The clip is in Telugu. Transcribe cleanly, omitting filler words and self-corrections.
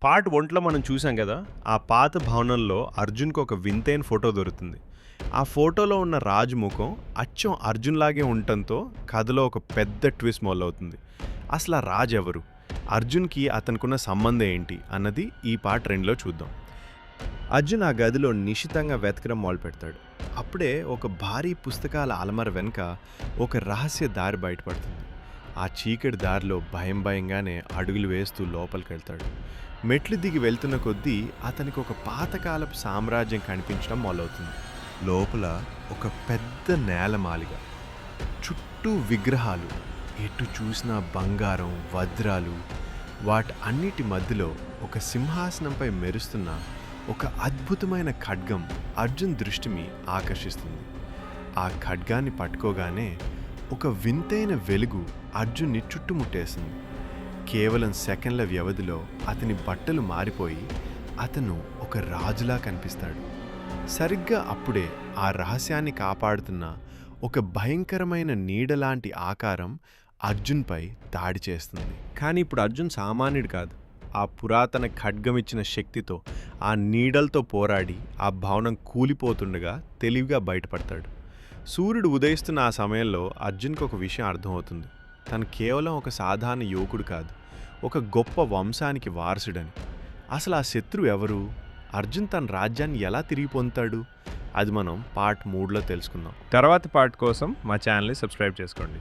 పార్ట్ 1లో మనం చూసాం కదా, ఆ పాత భవనంలో అర్జున్కి ఒక వింతైన ఫోటో దొరుకుతుంది. ఆ ఫోటోలో ఉన్న రాజు ముఖం అచ్చం అర్జున్ లాగే ఉండటంతో కథలో ఒక పెద్ద ట్విస్ట్ మొదలవుతుంది. అసలు ఆ రాజు ఎవరు, అర్జున్కి అతనుకున్న సంబంధం ఏంటి అన్నది ఈ పార్ట్ 2లో చూద్దాం. అర్జున్ ఆ గదిలో నిశితంగా వెతకడం మొదలు పెడతాడు. అప్పుడే ఒక భారీ పుస్తకాల అలమర వెనుక ఒక రహస్య దారి బయటపడుతుంది. ఆ చీకటి దారిలో భయంగానే అడుగులు వేస్తూ లోపలికి వెళ్తాడు. మెట్లు దిగి వెళ్తున్న కొద్దీ అతనికి ఒక పాతకాలపు సామ్రాజ్యం కనిపించడం మొదలవుతుంది. లోపల ఒక పెద్ద నేలమాలిగ, చుట్టూ విగ్రహాలు, ఎటు చూసినా బంగారం, వజ్రాలు. వాటి అన్నిటి మధ్యలో ఒక సింహాసనంపై మెరుస్తున్న ఒక అద్భుతమైన ఖడ్గం అర్జున్ దృష్టిని ఆకర్షిస్తుంది. ఆ ఖడ్గాన్ని పట్టుకోగానే ఒక వింతైన వెలుగు అర్జున్ని చుట్టుముట్టేసింది. కేవలం సెకండ్ల వ్యవధిలో అతని బట్టలు మారిపోయి అతను ఒక రాజులా కనిపిస్తాడు. సరిగ్గా అప్పుడే ఆ రహస్యాన్ని కాపాడుతున్న ఒక భయంకరమైన నీడలాంటి ఆకారం అర్జున్పై దాడి చేస్తుంది. కానీ ఇప్పుడు అర్జున్ సామాన్యుడు కాదు. ఆ పురాతన ఖడ్గమిచ్చిన శక్తితో ఆ నీడలతో పోరాడి ఆ భవనం కూలిపోతుండగా తెలివిగా బయటపడతాడు. సూర్యుడు ఉదయిస్తున్న ఆ సమయంలో అర్జున్కి ఒక విషయం అర్థమవుతుంది. తను కేవలం ఒక సాధారణ యువకుడు కాదు, ఒక గొప్ప వంశానికి వారసుడని. అసలు ఆ శత్రువు ఎవరు? అర్జున్ తన రాజ్యాన్ని ఎలా తిరిగి పొందుతాడు? అది మనం పార్ట్ 3లో తెలుసుకుందాం. తర్వాత పార్ట్ కోసం మా ఛానల్ని సబ్స్క్రైబ్ చేసుకోండి.